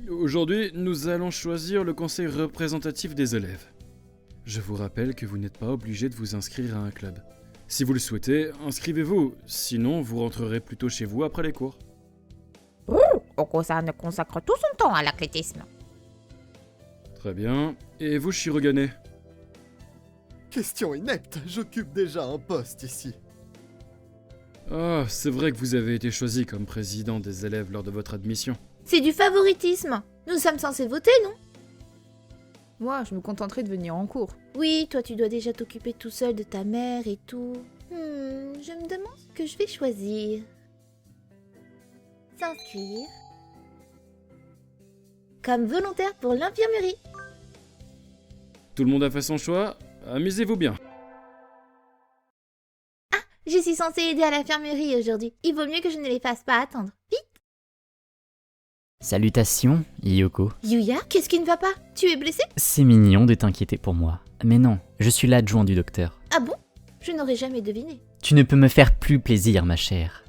Aujourd'hui, nous allons choisir le conseil représentatif des élèves. Je vous rappelle que vous n'êtes pas obligé de vous inscrire à un club. Si vous le souhaitez, inscrivez-vous, sinon vous rentrerez plutôt chez vous après les cours. Oko-san consacre tout son temps à l'athlétisme. Très bien. Et vous, Shirogane? Question inepte, j'occupe déjà un poste ici. Ah, c'est vrai que vous avez été choisi comme président des élèves lors de votre admission. C'est du favoritisme. Nous sommes censés voter, non? Moi, je me contenterai de venir en cours. Oui, toi tu dois déjà t'occuper tout seul de ta mère et tout. Je me demande ce que je vais choisir. S'inscrire comme volontaire pour l'infirmerie. Tout le monde a fait son choix? Amusez-vous bien. Je suis censée aider à l'infirmerie aujourd'hui. Il vaut mieux que je ne les fasse pas attendre. Vite! Salutations, Yoko. Yuya, qu'est-ce qui ne va pas? Tu es blessée? C'est mignon de t'inquiéter pour moi. Mais non, je suis l'adjoint du docteur. Ah bon? Je n'aurais jamais deviné. Tu ne peux me faire plus plaisir, ma chère.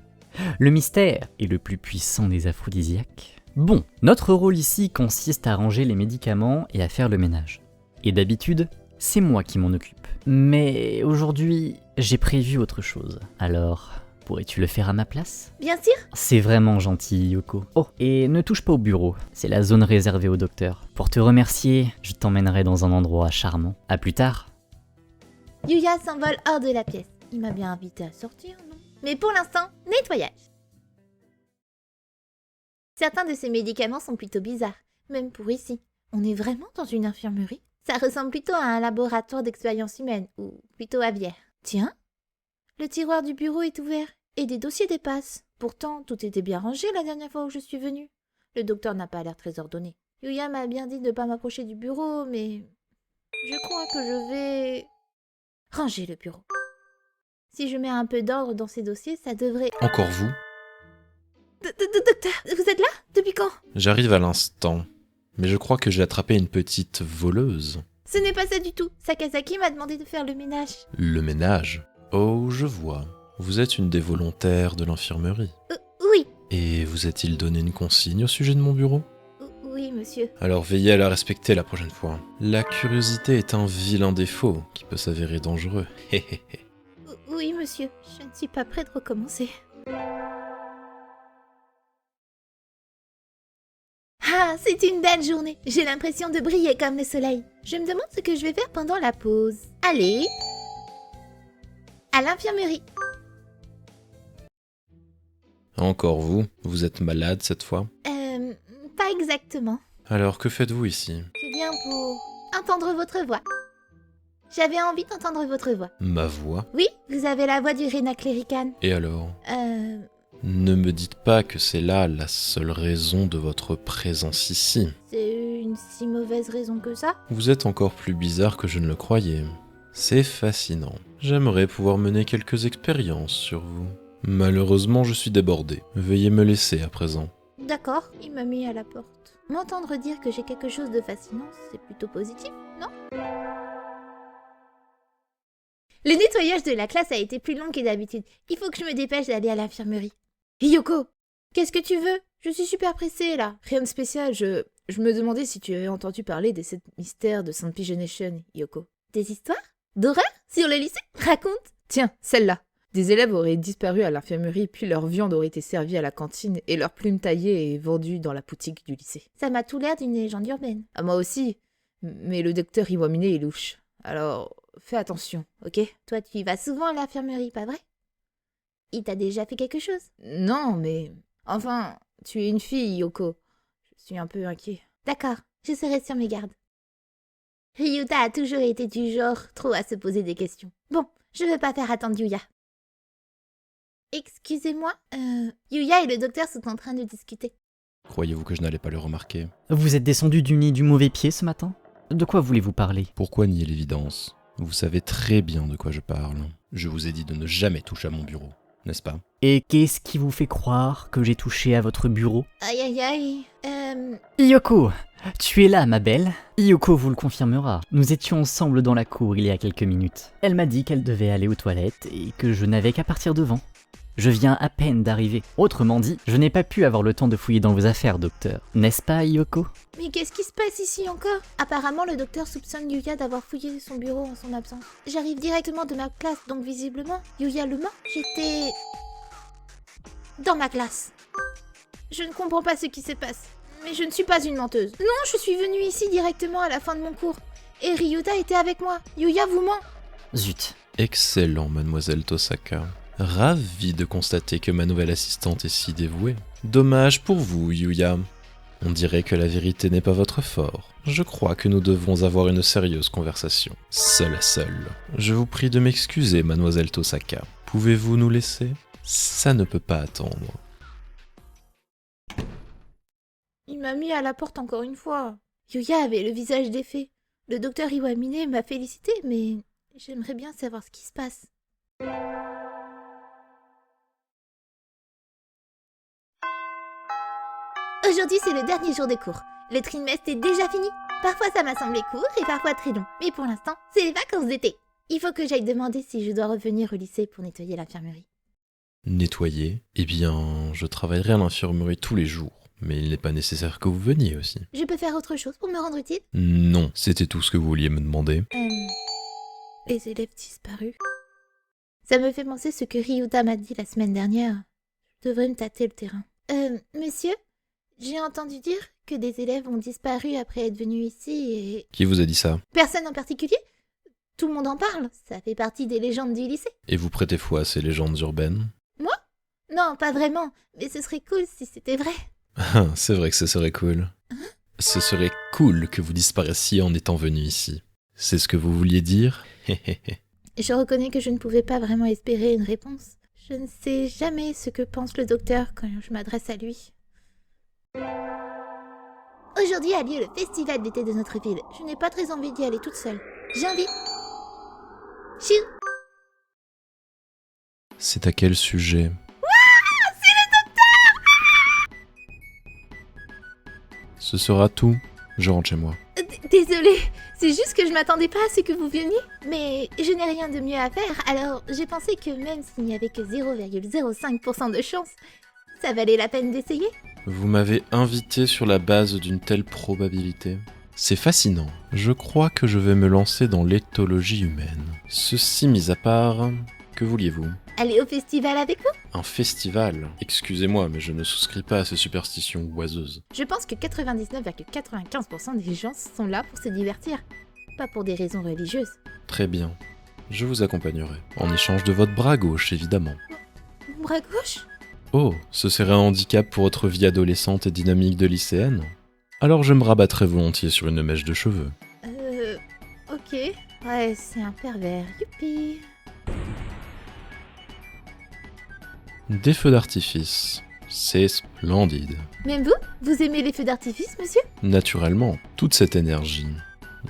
Le mystère est le plus puissant des aphrodisiaques. Bon, notre rôle ici consiste à ranger les médicaments et à faire le ménage. Et d'habitude, c'est moi qui m'en occupe. Mais aujourd'hui, j'ai prévu autre chose. Alors, pourrais-tu le faire à ma place? Bien sûr. C'est vraiment gentil, Yoko. Oh, et ne touche pas au bureau, c'est la zone réservée au docteur. Pour te remercier, je t'emmènerai dans un endroit charmant. À plus tard. Yuya s'envole hors de la pièce. Il m'a bien invité à sortir, non? Mais pour l'instant, nettoyage. Certains de ces médicaments sont plutôt bizarres, même pour ici. On est vraiment dans une infirmerie? Ça ressemble plutôt à un laboratoire d'expérience humaine, ou plutôt aviaire. Tiens, le tiroir du bureau est ouvert, et des dossiers dépassent. Pourtant, tout était bien rangé la dernière fois où je suis venue. Le docteur n'a pas l'air très ordonné. Yuya m'a bien dit de ne pas m'approcher du bureau, mais... je crois que je vais... ranger le bureau. Si je mets un peu d'ordre dans ces dossiers, ça devrait... Encore vous? Docteur, vous êtes là? Depuis quand? J'arrive à l'instant, mais je crois que j'ai attrapé une petite voleuse. Ce n'est pas ça du tout. Sakazaki m'a demandé de faire le ménage. Le ménage? Oh, je vois. Vous êtes une des volontaires de l'infirmerie. Oui. Et vous a-t-il donné une consigne au sujet de mon bureau? Oui, monsieur. Alors veillez à la respecter la prochaine fois. La curiosité est un vilain défaut qui peut s'avérer dangereux. Oui, monsieur. Je ne suis pas prêt de recommencer. Ah, c'est une belle journée. J'ai l'impression de briller comme le soleil. Je me demande ce que je vais faire pendant la pause. Allez, à l'infirmerie. Encore vous? Vous êtes malade cette fois? Pas exactement. Alors que faites-vous ici? Je viens pour entendre votre voix. J'avais envie d'entendre votre voix. Ma voix? Oui, vous avez la voix du Rena Clerican. Et alors? Ne me dites pas que c'est là la seule raison de votre présence ici. C'est une si mauvaise raison que ça? Vous êtes encore plus bizarre que je ne le croyais. C'est fascinant. J'aimerais pouvoir mener quelques expériences sur vous. Malheureusement, je suis débordé. Veuillez me laisser à présent. D'accord, il m'a mis à la porte. M'entendre dire que j'ai quelque chose de fascinant, c'est plutôt positif, non? Le nettoyage de la classe a été plus long que d'habitude. Il faut que je me dépêche d'aller à l'infirmerie. Yoko, qu'est-ce que tu veux? Je suis super pressée, là. Rien de spécial, je me demandais si tu avais entendu parler des 7 mystères de Saint Pigeonation, Yoko. Des histoires? D'horreur? Sur le lycée? Raconte! Tiens, celle-là. Des élèves auraient disparu à l'infirmerie, puis leur viande aurait été servie à la cantine et leurs plumes taillées et vendues dans la boutique du lycée. Ça m'a tout l'air d'une légende urbaine. Ah, moi aussi. Mais le docteur Iwamine est louche. Alors, fais attention, ok? Toi, tu y vas souvent à l'infirmerie, pas vrai? Il t'a déjà fait quelque chose? Non, mais... Enfin, tu es une fille, Yoko. Je suis un peu inquiet. D'accord, je serai sur mes gardes. Ryuta a toujours été du genre trop à se poser des questions. Bon, je veux pas faire attendre Yuya. Excusez-moi, Yuya et le docteur sont en train de discuter. Croyez-vous que je n'allais pas le remarquer? Vous êtes descendu du nid du mauvais pied ce matin? De quoi voulez-vous parler? Pourquoi nier l'évidence? Vous savez très bien de quoi je parle. Je vous ai dit de ne jamais toucher à mon bureau, n'est-ce pas? Et qu'est-ce qui vous fait croire que j'ai touché à votre bureau? Aïe aïe aïe, Yoko, tu es là, ma belle? Yoko vous le confirmera. Nous étions ensemble dans la cour il y a quelques minutes. Elle m'a dit qu'elle devait aller aux toilettes et que je n'avais qu'à partir devant. Je viens à peine d'arriver. Autrement dit, je n'ai pas pu avoir le temps de fouiller dans vos affaires, docteur. N'est-ce pas, Yoko? Mais qu'est-ce qui se passe ici encore? Apparemment, le docteur soupçonne Yuya d'avoir fouillé son bureau en son absence. J'arrive directement de ma classe, donc visiblement, Yuya le ment. J'étais... dans ma classe. Je ne comprends pas ce qui se passe. Mais je ne suis pas une menteuse. Non, je suis venue ici directement à la fin de mon cours. Et Ryuta était avec moi. Yuya vous ment. Zut. Excellent, mademoiselle Tosaka. Ravi de constater que ma nouvelle assistante est si dévouée. Dommage pour vous, Yuya. On dirait que la vérité n'est pas votre fort. Je crois que nous devons avoir une sérieuse conversation. Seul à seul. Je vous prie de m'excuser, mademoiselle Tosaka. Pouvez-vous nous laisser? Ça ne peut pas attendre. Il m'a mis à la porte encore une fois. Yuya avait le visage défait. Le docteur Iwamine m'a félicité, mais j'aimerais bien savoir ce qui se passe. Aujourd'hui, c'est le dernier jour de cours. Le trimestre est déjà fini. Parfois, ça m'a semblé court et parfois très long. Mais pour l'instant, c'est les vacances d'été. Il faut que j'aille demander si je dois revenir au lycée pour nettoyer l'infirmerie. Nettoyer? Eh bien, je travaillerai à l'infirmerie tous les jours. Mais il n'est pas nécessaire que vous veniez aussi. Je peux faire autre chose pour me rendre utile? Non, c'était tout ce que vous vouliez me demander. Les élèves disparus. Ça me fait penser ce que Ryuta m'a dit la semaine dernière. Je devrais me tâter le terrain. Monsieur, j'ai entendu dire que des élèves ont disparu après être venus ici et... Qui vous a dit ça? Personne en particulier? Tout le monde en parle, ça fait partie des légendes du lycée. Et vous prêtez foi à ces légendes urbaines? Moi? Non, pas vraiment, mais ce serait cool si c'était vrai. Ah, c'est vrai que ce serait cool. Ce serait cool que vous disparaissiez en étant venu ici. C'est ce que vous vouliez dire? Je reconnais que je ne pouvais pas vraiment espérer une réponse. Je ne sais jamais ce que pense le docteur quand je m'adresse à lui. Aujourd'hui a lieu le festival d'été de notre ville. Je n'ai pas très envie d'y aller toute seule. J'invite... Chou! C'est à quel sujet? Ce sera tout. Je rentre chez moi. Désolée, c'est juste que je m'attendais pas à ce que vous veniez. Mais je n'ai rien de mieux à faire, alors j'ai pensé que même s'il n'y avait que 0,05% de chance, ça valait la peine d'essayer. Vous m'avez invité sur la base d'une telle probabilité. C'est fascinant. Je crois que je vais me lancer dans l'éthologie humaine. Ceci mis à part, que vouliez-vous? Aller au festival avec vous? Un festival? Excusez-moi, mais je ne souscris pas à ces superstitions oiseuses. Je pense que 99,95% des gens sont là pour se divertir, pas pour des raisons religieuses. Très bien. Je vous accompagnerai. En échange de votre bras gauche, évidemment. Mon bras gauche? Oh, ce serait un handicap pour votre vie adolescente et dynamique de lycéenne? Alors je me rabattrai volontiers sur une mèche de cheveux. Ok. Ouais, c'est un pervers. Youpi. Des feux d'artifice. C'est splendide. Même vous? Vous aimez les feux d'artifice, monsieur? Naturellement, toute cette énergie.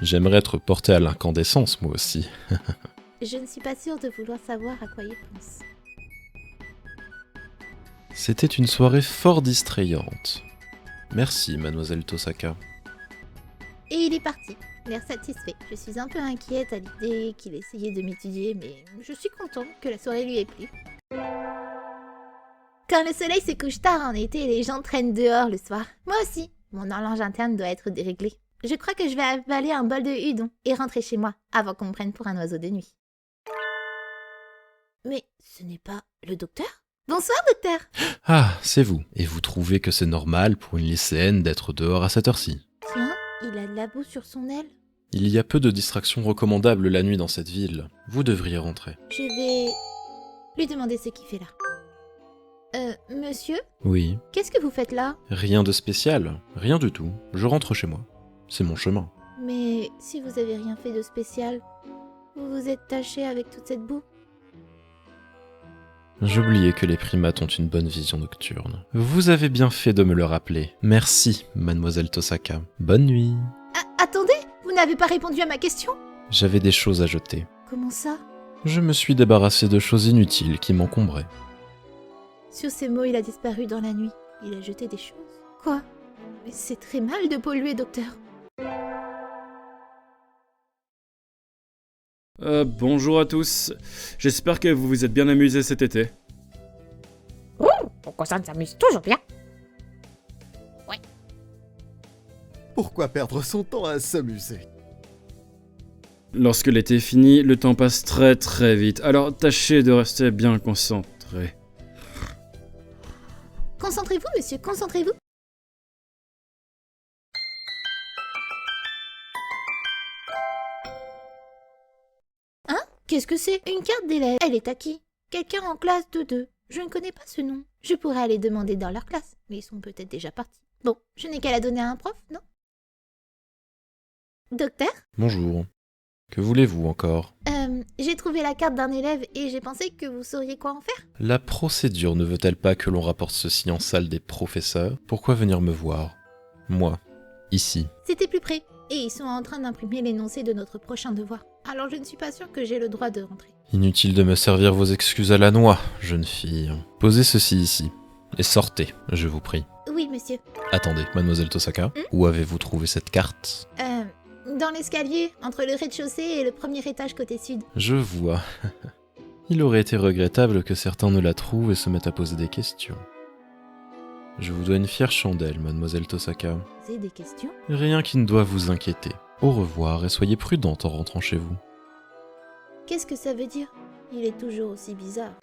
J'aimerais être porté à l'incandescence, moi aussi. Je ne suis pas sûre de vouloir savoir à quoi il pense. C'était une soirée fort distrayante. Merci, mademoiselle Tosaka. Et il est parti, l'air satisfait. Je suis un peu inquiète à l'idée qu'il essayait de m'étudier, mais je suis contente que la soirée lui ait plu. Quand le soleil se couche tard en été, les gens traînent dehors le soir. Moi aussi, mon horloge interne doit être déréglée. Je crois que je vais avaler un bol de udon et rentrer chez moi avant qu'on me prenne pour un oiseau de nuit. Mais ce n'est pas le docteur? Bonsoir, docteur! Ah, c'est vous. Et vous trouvez que c'est normal pour une lycéenne d'être dehors à cette heure-ci? Tiens, il a de la boue sur son aile. Il y a peu de distractions recommandables la nuit dans cette ville. Vous devriez rentrer. Je vais lui demander ce qu'il fait là. Monsieur? Oui. Qu'est-ce que vous faites là? Rien de spécial. Rien du tout. Je rentre chez moi. C'est mon chemin. Mais si vous avez rien fait de spécial, vous vous êtes taché avec toute cette boue? J'oubliais que les primates ont une bonne vision nocturne. Vous avez bien fait de me le rappeler. Merci, mademoiselle Tosaka. Bonne nuit. Attendez, vous n'avez pas répondu à ma question? J'avais des choses à jeter. Comment ça? Je me suis débarrassé de choses inutiles qui m'encombraient. Sur ces mots, il a disparu dans la nuit. Il a jeté des choses. Quoi? Mais c'est très mal de polluer, docteur. Bonjour à tous. J'espère que vous vous êtes bien amusés cet été. Pourquoi ça ne s'amuse toujours bien? Pourquoi perdre son temps à s'amuser? Lorsque l'été finit, le temps passe très très vite, alors tâchez de rester bien concentré. Concentrez-vous, monsieur, concentrez-vous. Hein? Qu'est-ce que c'est? Une carte d'élève. Elle est à qui? Quelqu'un en classe de 2. Je ne connais pas ce nom. Je pourrais aller demander dans leur classe, mais ils sont peut-être déjà partis. Bon, je n'ai qu'à la donner à un prof, non? Docteur? Bonjour. Que voulez-vous encore? J'ai trouvé la carte d'un élève et j'ai pensé que vous sauriez quoi en faire. La procédure ne veut-elle pas que l'on rapporte ceci en salle des professeurs? Pourquoi venir me voir? Moi, ici. C'était plus près, et ils sont en train d'imprimer l'énoncé de notre prochain devoir. Alors je ne suis pas sûre que j'ai le droit de rentrer. Inutile de me servir vos excuses à la noix, jeune fille. Posez ceci ici, et sortez, je vous prie. Oui, monsieur. Attendez, mademoiselle Tosaka, où avez-vous trouvé cette carte? Dans l'escalier, entre le rez-de-chaussée et le premier étage côté sud. Je vois. Il aurait été regrettable que certains ne la trouvent et se mettent à poser des questions. Je vous dois une fière chandelle, mademoiselle Tosaka. Vous avez des questions? Rien qui ne doit vous inquiéter. Au revoir et soyez prudente en rentrant chez vous. Qu'est-ce que ça veut dire? Il est toujours aussi bizarre.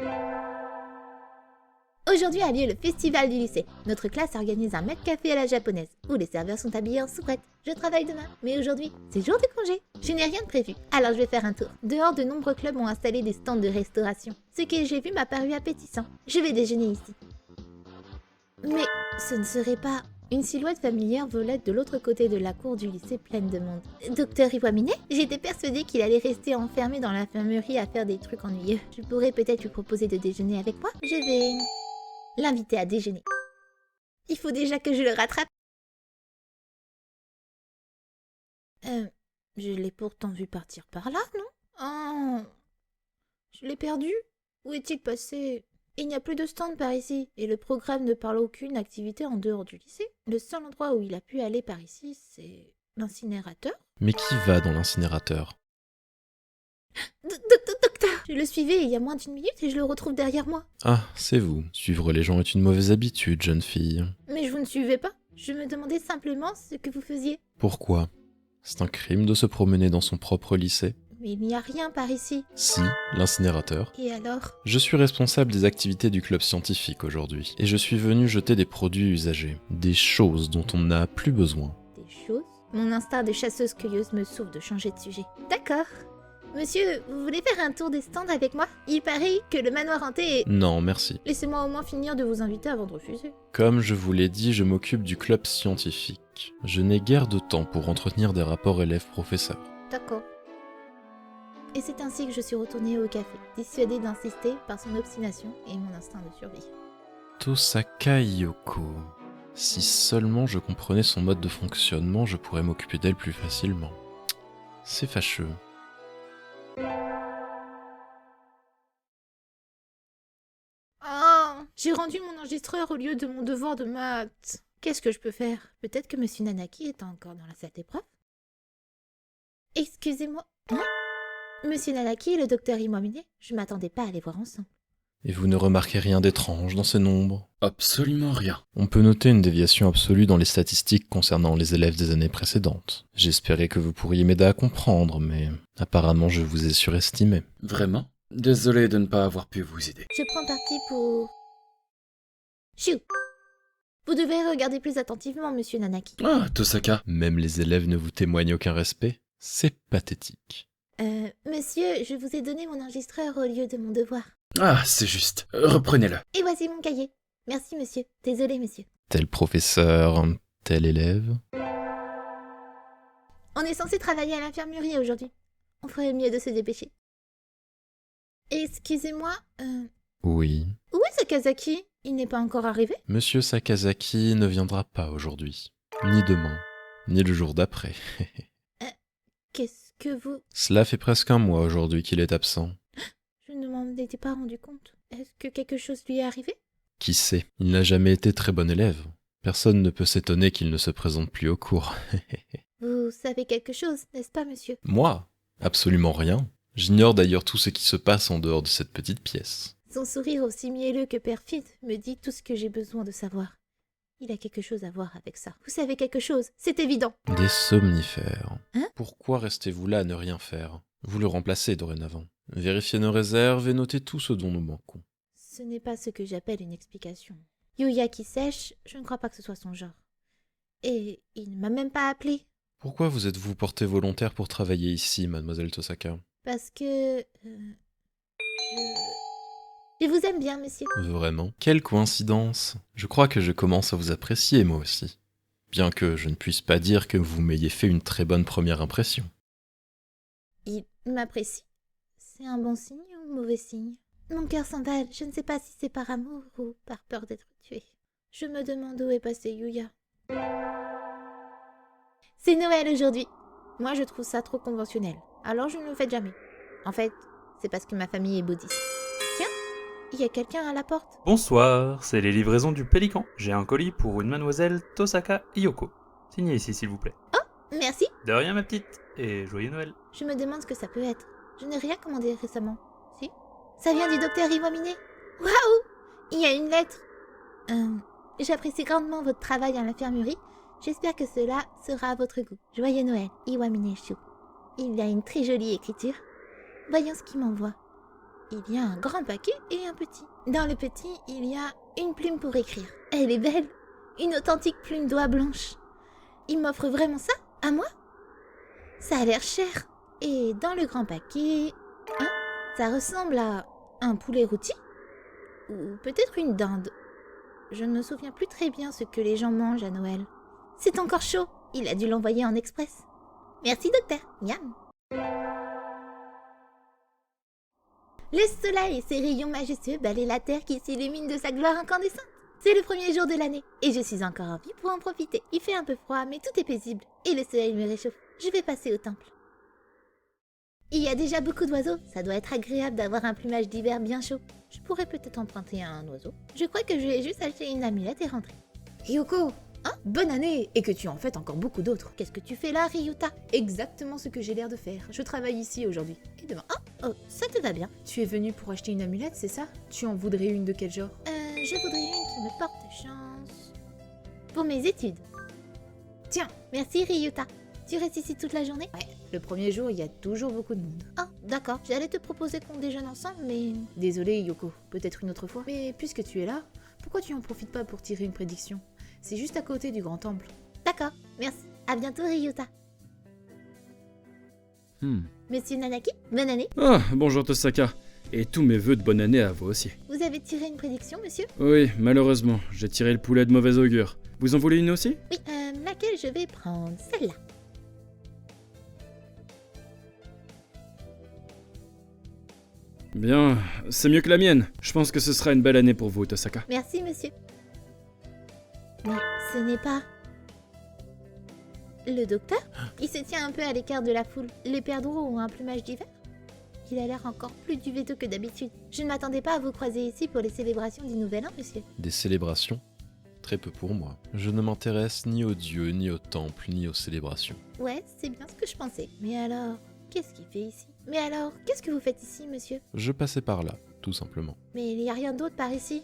Aujourd'hui a lieu le festival du lycée. Notre classe organise un maître café à la japonaise, où les serveurs sont habillés en soubrette. Je travaille demain, mais aujourd'hui, c'est jour de congé. Je n'ai rien de prévu, alors je vais faire un tour. Dehors, de nombreux clubs ont installé des stands de restauration. Ce que j'ai vu m'a paru appétissant. Je vais déjeuner ici. Mais ce ne serait pas... Une silhouette familière volait de l'autre côté de la cour du lycée pleine de monde. Docteur Iwamine? J'étais persuadée qu'il allait rester enfermé dans l'infirmerie à faire des trucs ennuyeux. Je pourrais peut-être lui proposer de déjeuner avec moi. Je vais l'inviter à déjeuner. Il faut déjà que je le rattrape. Je l'ai pourtant vu partir par là, non? Oh, je l'ai perdu? Où est-il passé? Il n'y a plus de stand par ici, et le programme ne parle aucune activité en dehors du lycée. Le seul endroit où il a pu aller par ici, c'est l'incinérateur. Mais qui va dans l'incinérateur? Docteur! Je le suivais il y a moins d'1 minute et je le retrouve derrière moi. Ah, c'est vous. Suivre les gens est une mauvaise habitude, jeune fille. Mais je vous ne suivais pas. Je me demandais simplement ce que vous faisiez. Pourquoi? C'est un crime de se promener dans son propre lycée? Mais il n'y a rien par ici. Si, l'incinérateur. Et alors? Je suis responsable des activités du club scientifique aujourd'hui, et je suis venu jeter des produits usagés, des choses dont on n'a plus besoin. Des choses? Mon instinct de chasseuse-cueilleuse me souffle de changer de sujet. D'accord. Monsieur, vous voulez faire un tour des stands avec moi? Il paraît que le manoir hanté est... Non, merci. Laissez-moi au moins finir de vous inviter avant de refuser. Comme je vous l'ai dit, je m'occupe du club scientifique. Je n'ai guère de temps pour entretenir des rapports élèves-professeurs. D'accord. Et c'est ainsi que je suis retournée au café, dissuadée d'insister par son obstination et mon instinct de survie. Tosaka Yoko. Si seulement je comprenais son mode de fonctionnement, je pourrais m'occuper d'elle plus facilement. C'est fâcheux. Oh, j'ai rendu mon enregistreur au lieu de mon devoir de maths. Qu'est-ce que je peux faire? Peut-être que Monsieur Nanaki est encore dans la salle des profs? Excusez-moi. Hein? Monsieur Nanaki et le docteur Iwamine, je m'attendais pas à les voir ensemble. Et vous ne remarquez rien d'étrange dans ces nombres? Absolument rien. On peut noter une déviation absolue dans les statistiques concernant les élèves des années précédentes. J'espérais que vous pourriez m'aider à comprendre, mais apparemment je vous ai surestimé. Vraiment? Désolé de ne pas avoir pu vous aider. Je prends parti pour... Chou! Vous devez regarder plus attentivement, Monsieur Nanaki. Ah, Tosaka. Même les élèves ne vous témoignent aucun respect? C'est pathétique. Monsieur, je vous ai donné mon enregistreur au lieu de mon devoir. Ah, c'est juste. Reprenez-le. Et voici mon cahier. Merci, monsieur. Désolé, monsieur. Tel professeur, tel élève. On est censé travailler à l'infirmerie aujourd'hui. On ferait mieux de se dépêcher. Excusez-moi, Oui. où est Sakazaki? Il n'est pas encore arrivé? Monsieur Sakazaki ne viendra pas aujourd'hui. Ni demain, ni le jour d'après. Qu'est-ce que vous... Cela fait presque un mois aujourd'hui qu'il est absent. Je ne m'en étais pas rendu compte. Est-ce que quelque chose lui est arrivé? Qui sait, il n'a jamais été très bon élève. Personne ne peut s'étonner qu'il ne se présente plus au cours. Vous savez quelque chose, n'est-ce pas, monsieur? Moi? Absolument rien. J'ignore d'ailleurs tout ce qui se passe en dehors de cette petite pièce. Son sourire aussi mielleux que perfide me dit tout ce que j'ai besoin de savoir. Il a quelque chose à voir avec ça. Vous savez quelque chose, c'est évident. Des somnifères. Hein? Pourquoi restez-vous là à ne rien faire? Vous le remplacez dorénavant. Vérifiez nos réserves et notez tout ce dont nous manquons. Ce n'est pas ce que j'appelle une explication. Yuya qui sèche, je ne crois pas que ce soit son genre. Et il ne m'a même pas appelé. Pourquoi vous êtes-vous porté volontaire pour travailler ici, mademoiselle Tosaka? Parce que... Je vous aime bien, monsieur. Vraiment? Quelle coïncidence! Je crois que je commence à vous apprécier, moi aussi. Bien que je ne puisse pas dire que vous m'ayez fait une très bonne première impression. Il m'apprécie. C'est un bon signe ou un mauvais signe? Mon cœur s'emballe, je ne sais pas si c'est par amour ou par peur d'être tuée. Je me demande où est passé Yuya. C'est Noël aujourd'hui. Moi, je trouve ça trop conventionnel. Alors je ne le fais jamais. En fait, c'est parce que ma famille est bouddhiste. Tiens, il y a quelqu'un à la porte. Bonsoir, c'est les livraisons du Pélican. J'ai un colis pour une mademoiselle Tosaka Iyoko. Signez ici, s'il vous plaît. Merci. De rien, ma petite, et joyeux Noël. Je me demande ce que ça peut être. Je n'ai rien commandé récemment. Si? Ça vient du docteur Iwamine. Waouh! Il y a une lettre. J'apprécie grandement votre travail à l'infirmerie. J'espère que cela sera à votre goût. Joyeux Noël, Iwamine Shu. Il y a une très jolie écriture. Voyons ce qu'il m'envoie. Il y a un grand paquet et un petit. Dans le petit, il y a une plume pour écrire. Elle est belle. Une authentique plume d'oie blanche. Il m'offre vraiment ça? À moi? Ça a l'air cher. Et dans le grand paquet... Hein? Ça ressemble à un poulet rôti? Ou peut-être une dinde. Je ne me souviens plus très bien ce que les gens mangent à Noël. C'est encore chaud. Il a dû l'envoyer en express. Merci, docteur. Miam. Le soleil et ses rayons majestueux balayent la terre qui s'illumine de sa gloire incandescente. C'est le premier jour de l'année, et je suis encore en vie pour en profiter. Il fait un peu froid, mais tout est paisible, et le soleil me réchauffe. Je vais passer au temple. Il y a déjà beaucoup d'oiseaux, ça doit être agréable d'avoir un plumage d'hiver bien chaud. Je pourrais peut-être emprunter à un oiseau. Je crois que je vais juste acheter une amulette et rentrer. Ryoko, hein? Bonne année, et que tu en fêtes encore beaucoup d'autres. Qu'est-ce que tu fais là, Ryuta? Exactement ce que j'ai l'air de faire. Je travaille ici aujourd'hui. Et demain. Oh, ça te va bien. Tu es venu pour acheter une amulette, c'est ça? Tu en voudrais une de quel genre? Je voudrais une qui me porte chance. Pour mes études. Tiens, Merci, Ryuta. Tu restes ici toute la journée? ouais, le premier jour, il y a toujours beaucoup de monde. Ah, d'accord. J'allais te proposer qu'on déjeune ensemble, mais... Désolée, Yoko, peut-être une autre fois. Mais puisque tu es là, pourquoi tu en profites pas pour tirer une prédiction? C'est juste à côté du grand temple. D'accord, merci. À bientôt, Ryuta. Monsieur Nanaki, bonne année. Ah, bonjour Tosaka. Et tous mes vœux de bonne année à vous aussi. Vous avez tiré une prédiction, monsieur? Oui, malheureusement, j'ai tiré le poulet de mauvais augure. Vous en voulez une aussi? Oui, laquelle je vais prendre? Celle-là. Bien, c'est mieux que la mienne. Je pense que ce sera une belle année pour vous, Tosaka. Merci, monsieur. Mais ce n'est pas... le docteur? Il se tient un peu à l'écart de la foule. Les perdreaux ont un plumage d'hiver? Il a l'air encore plus duveteux que d'habitude. Je ne m'attendais pas à vous croiser ici pour les célébrations du Nouvel An, monsieur. Des célébrations? Très peu pour moi. Je ne m'intéresse ni aux dieux, ni aux temples, ni aux célébrations. Ouais, c'est bien ce que je pensais. Mais alors, qu'est-ce qu'il fait ici? Mais alors, qu'est-ce que vous faites ici, monsieur? Je passais par là, tout simplement. Mais il n'y a rien d'autre par ici?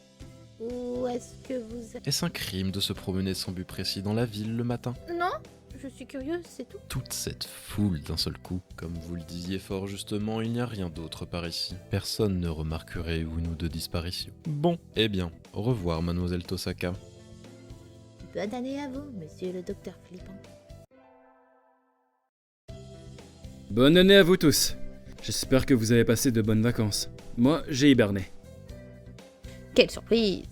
Ou est-ce que vous... Est-ce un crime de se promener sans but précis dans la ville le matin? Non, je suis curieuse, c'est tout. Toute cette foule d'un seul coup. Comme vous le disiez fort justement, il n'y a rien d'autre par ici. Personne ne remarquerait une ou deux disparitions. Bon, eh bien, au revoir, mademoiselle Tosaka. Bonne année à vous, monsieur le docteur flippant. Bonne année à vous tous. J'espère que vous avez passé de bonnes vacances. Moi, j'ai hiberné. Quelle surprise!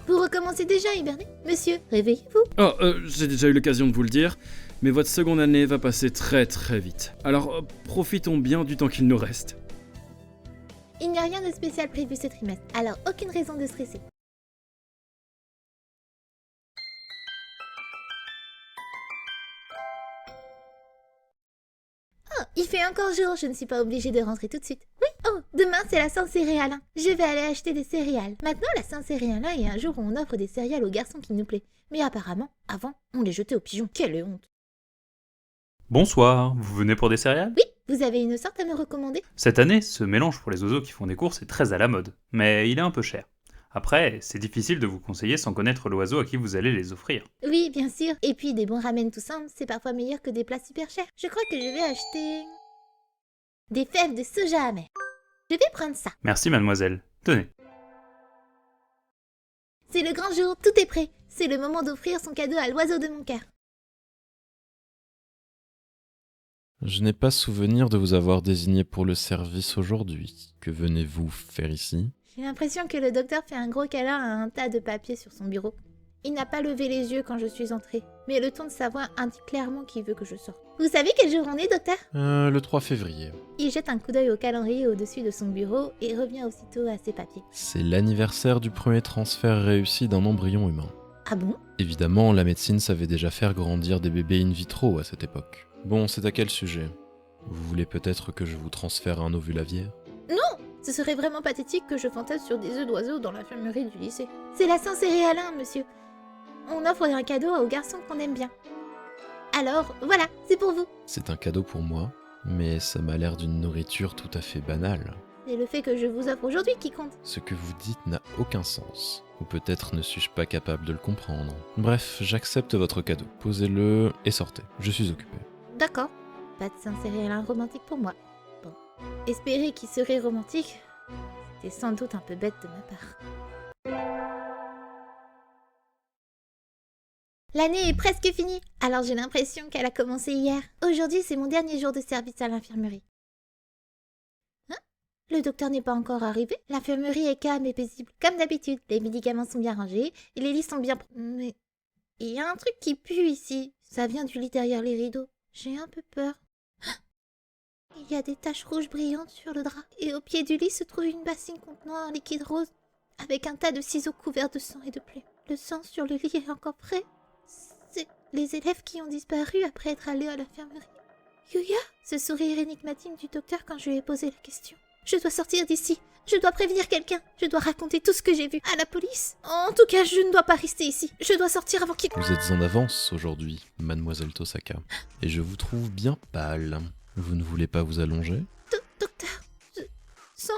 Vous recommencez déjà à hiberner? Monsieur, réveillez-vous! Oh, j'ai déjà eu l'occasion de vous le dire, mais votre seconde année va passer très très vite. Alors, profitons bien du temps qu'il nous reste. Il n'y a rien de spécial prévu ce trimestre, alors aucune raison de stresser. Oh, il fait encore jour, je ne suis pas obligée de rentrer tout de suite. Oui, oh, demain c'est la Saint-Céréalin. Je vais aller acheter des céréales. Maintenant, la Saint-Céréalin est un jour où on offre des céréales aux garçons qui nous plaît. Mais apparemment, avant, on les jetait aux pigeons. Quelle honte! Bonsoir, vous venez pour des céréales? Oui, Vous avez une sorte à me recommander? Cette année, ce mélange pour les oiseaux qui font des courses est très à la mode, mais il est un peu cher. Après, c'est difficile de vous conseiller sans connaître l'oiseau à qui vous allez les offrir. Oui, bien sûr. Et puis des bons ramen tout simples, c'est parfois meilleur que des plats super chers. Je crois que je vais acheter... des fèves de soja amer. Je vais prendre ça. Merci mademoiselle. Tenez. C'est le grand jour, tout est prêt. C'est le moment d'offrir son cadeau à l'oiseau de mon cœur. Je n'ai pas souvenir de vous avoir désigné pour le service aujourd'hui. Que venez-vous faire ici? J'ai l'impression que le docteur fait un gros câlin à un tas de papiers sur son bureau. Il n'a pas levé les yeux quand je suis entrée, mais le ton de sa voix indique clairement qu'il veut que je sorte. Vous savez quel jour on est, docteur? Le 3 février. Il jette un coup d'œil au calendrier au-dessus de son bureau et revient aussitôt à ses papiers. C'est l'anniversaire du premier transfert réussi d'un embryon humain. Ah bon? Évidemment, la médecine savait déjà faire grandir des bébés in vitro à cette époque. Bon, c'est à quel sujet? Vous voulez peut-être que je vous transfère un ovule aviaire? Non! Ce serait vraiment pathétique que je fantasme sur des œufs d'oiseau dans l'infirmerie du lycée. C'est la Saint-Céréalin, monsieur. On offre un cadeau aux garçons qu'on aime bien. Alors, voilà, c'est pour vous. C'est un cadeau pour moi, mais ça m'a l'air d'une nourriture tout à fait banale. C'est le fait que je vous offre aujourd'hui qui compte. Ce que vous dites n'a aucun sens. Ou peut-être ne suis-je pas capable de le comprendre. Bref, j'accepte votre cadeau. Posez-le et sortez. Je suis occupé. D'accord. Pas de Saint-Céréalin romantique pour moi. Bon. Espérer qu'il serait romantique, c'était sans doute un peu bête de ma part. L'année est presque finie, alors j'ai l'impression qu'elle a commencé hier. Aujourd'hui, c'est mon dernier jour de service à l'infirmerie. Hein? Le docteur n'est pas encore arrivé. L'infirmerie est calme et paisible, comme d'habitude. Les médicaments sont bien rangés et les lits sont bien... Mais il y a un truc qui pue ici. Ça vient du lit derrière les rideaux. J'ai un peu peur. Il y a des taches rouges brillantes sur le drap. Et au pied du lit se trouve une bassine contenant un liquide rose, avec un tas de ciseaux couverts de sang et de plumes. Le sang sur le lit est encore frais. C'est les élèves qui ont disparu après être allés à l'infirmerie. Yuya, ce sourire énigmatique du docteur quand je lui ai posé la question. Je dois sortir d'ici. Je dois prévenir quelqu'un. Je dois raconter tout ce que j'ai vu à la police. En tout cas, je ne dois pas rester ici. Je dois sortir avant qu'il... Vous êtes en avance aujourd'hui, mademoiselle Tosaka. Et je vous trouve bien pâle. Vous ne voulez pas vous allonger? Docteur, sang.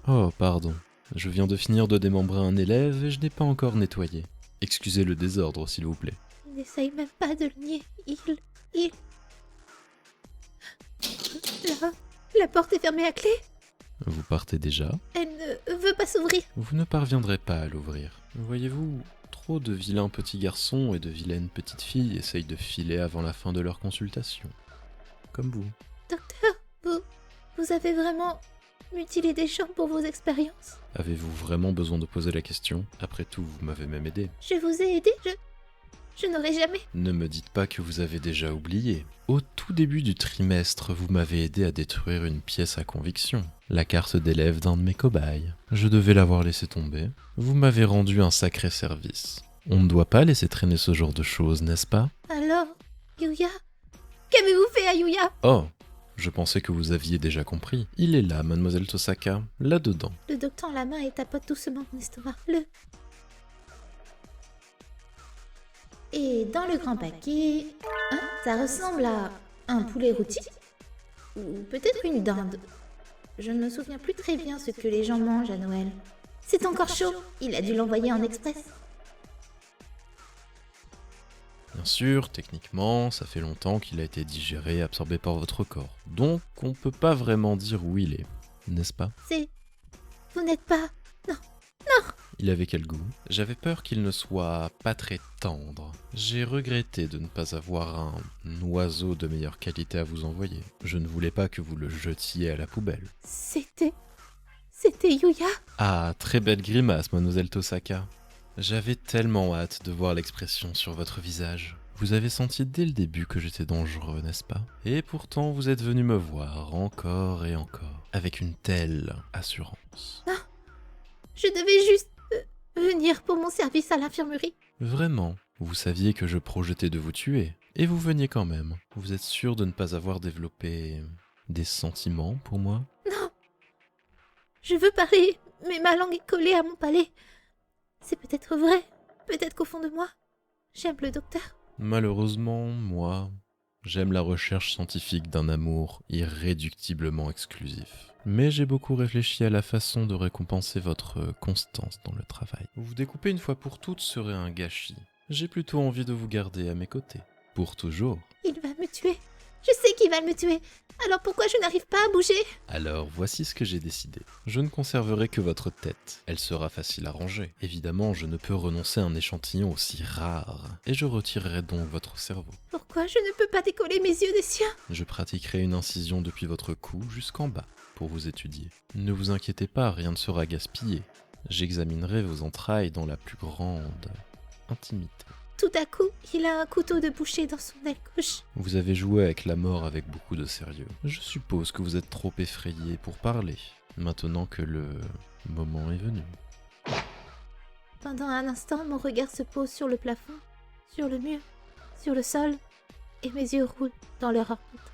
Oh, pardon. Je viens de finir de démembrer un élève et je n'ai pas encore nettoyé. Excusez le désordre, s'il vous plaît. Il n'essaye même pas de le nier. La porte est fermée à clé. Vous partez déjà? Elle ne veut pas s'ouvrir. Vous ne parviendrez pas à l'ouvrir. Voyez-vous, trop de vilains petits garçons et de vilaines petites filles essayent de filer avant la fin de leur consultation. Comme vous. Docteur, vous avez vraiment mutilé des gens pour vos expériences? Avez-vous vraiment besoin de poser la question? Après tout, vous m'avez même aidé. Je vous ai aidé, je n'aurais jamais... Ne me dites pas que vous avez déjà oublié. Au tout début du trimestre, vous m'avez aidé à détruire une pièce à conviction. La carte d'élève d'un de mes cobayes. Je devais l'avoir laissé tomber. Vous m'avez rendu un sacré service. On ne doit pas laisser traîner ce genre de choses, n'est-ce pas? Alors, Yuya? Qu'avez-vous fait à Yuya? Oh, je pensais que vous aviez déjà compris. Il est là, mademoiselle Tosaka, là-dedans. Le docteur la main et tapote doucement mon estomac. Et dans le grand paquet... Hein? Ça ressemble à un poulet rôti? Ou peut-être une dinde. Je ne me souviens plus très bien ce que les gens mangent à Noël. C'est encore chaud. Il a dû l'envoyer en express. Bien sûr, techniquement, ça fait longtemps qu'il a été digéré et absorbé par votre corps. Donc, on peut pas vraiment dire où il est, n'est-ce pas? Vous n'êtes pas... Il avait quel goût? J'avais peur qu'il ne soit pas très tendre. J'ai regretté de ne pas avoir un oiseau de meilleure qualité à vous envoyer. Je ne voulais pas que vous le jetiez à la poubelle. C'était Yuya? Ah, très belle grimace, mademoiselle Tosaka. J'avais tellement hâte de voir l'expression sur votre visage. Vous avez senti dès le début que j'étais dangereux, n'est-ce pas? Et pourtant, vous êtes venu me voir encore et encore, avec une telle assurance. Non, je devais juste venir pour mon service à l'infirmerie. Vraiment, vous saviez que je projetais de vous tuer, et vous veniez quand même. Vous êtes sûr de ne pas avoir développé des sentiments pour moi? Non, je veux parler, mais ma langue est collée à mon palais. C'est peut-être vrai, peut-être qu'au fond de moi, j'aime le docteur. Malheureusement, moi, J'aime la recherche scientifique d'un amour irréductiblement exclusif. Mais j'ai beaucoup réfléchi à la façon de récompenser votre constance dans le travail. Vous découper une fois pour toutes serait un gâchis. J'ai plutôt envie de vous garder à mes côtés. Pour toujours. Il va me tuer. Je sais qu'il va me tuer. Alors pourquoi je n'arrive pas à bouger? Alors voici ce que j'ai décidé. Je ne conserverai que votre tête. Elle sera facile à ranger. Évidemment, je ne peux renoncer à un échantillon aussi rare. Et je retirerai donc votre cerveau. Pourquoi je ne peux pas décoller mes yeux des siens? Je pratiquerai une incision depuis votre cou jusqu'en bas pour vous étudier. Ne vous inquiétez pas, rien ne sera gaspillé. J'examinerai vos entrailles dans la plus grande intimité. Tout à coup, il a un couteau de boucher dans son aile gauche. Vous avez joué avec la mort avec beaucoup de sérieux. Je suppose que vous êtes trop effrayé pour parler, maintenant que le moment est venu. Pendant un instant, mon regard se pose sur le plafond, sur le mur, sur le sol, et mes yeux roulent dans leur orbite.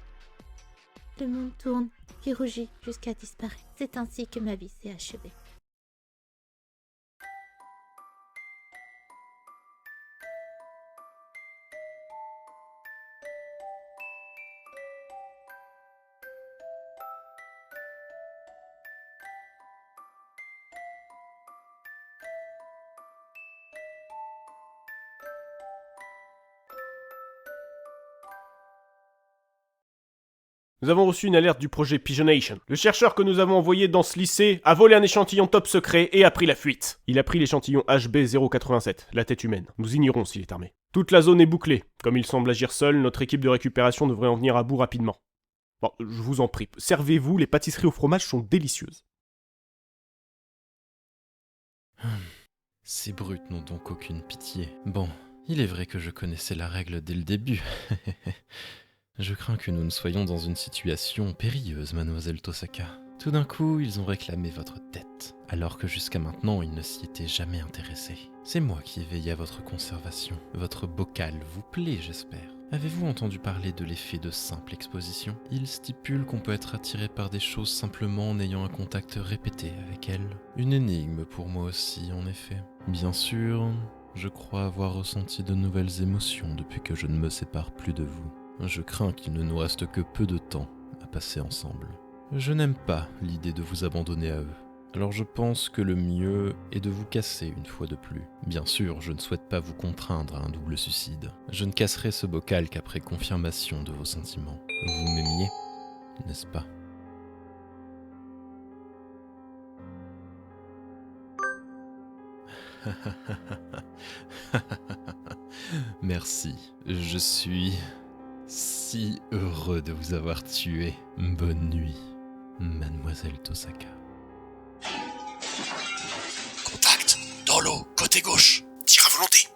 Le monde tourne, puis rougit jusqu'à disparaître. C'est ainsi que ma vie s'est achevée. Nous avons reçu une alerte du projet Pigeonation. Le chercheur que nous avons envoyé dans ce lycée a volé un échantillon top secret et a pris la fuite. Il a pris l'échantillon HB087, la tête humaine. Nous ignorons s'il est armé. Toute la zone est bouclée. Comme il semble agir seul, notre équipe de récupération devrait en venir à bout rapidement. Bon, je vous en prie, servez-vous, les pâtisseries au fromage sont délicieuses. Ces brutes n'ont donc aucune pitié. Bon, il est vrai que je connaissais la règle dès le début. Je crains que nous ne soyons dans une situation périlleuse, mademoiselle Tosaka. Tout d'un coup, ils ont réclamé votre tête, alors que jusqu'à maintenant, ils ne s'y étaient jamais intéressés. C'est moi qui ai veillé à votre conservation. Votre bocal vous plaît, j'espère. Avez-vous entendu parler de l'effet de simple exposition? Il stipule qu'on peut être attiré par des choses simplement en ayant un contact répété avec elles. Une énigme pour moi aussi, en effet. Bien sûr, je crois avoir ressenti de nouvelles émotions depuis que je ne me sépare plus de vous. Je crains qu'il ne nous reste que peu de temps à passer ensemble. Je n'aime pas l'idée de vous abandonner à eux. Alors je pense que le mieux est de vous casser une fois de plus. Bien sûr, je ne souhaite pas vous contraindre à un double suicide. Je ne casserai ce bocal qu'après confirmation de vos sentiments. Vous m'aimiez, n'est-ce pas? Merci, je suis si heureux de vous avoir tué. Bonne nuit, mademoiselle Tosaka. Contact, dans l'eau, côté gauche. Tir à volonté.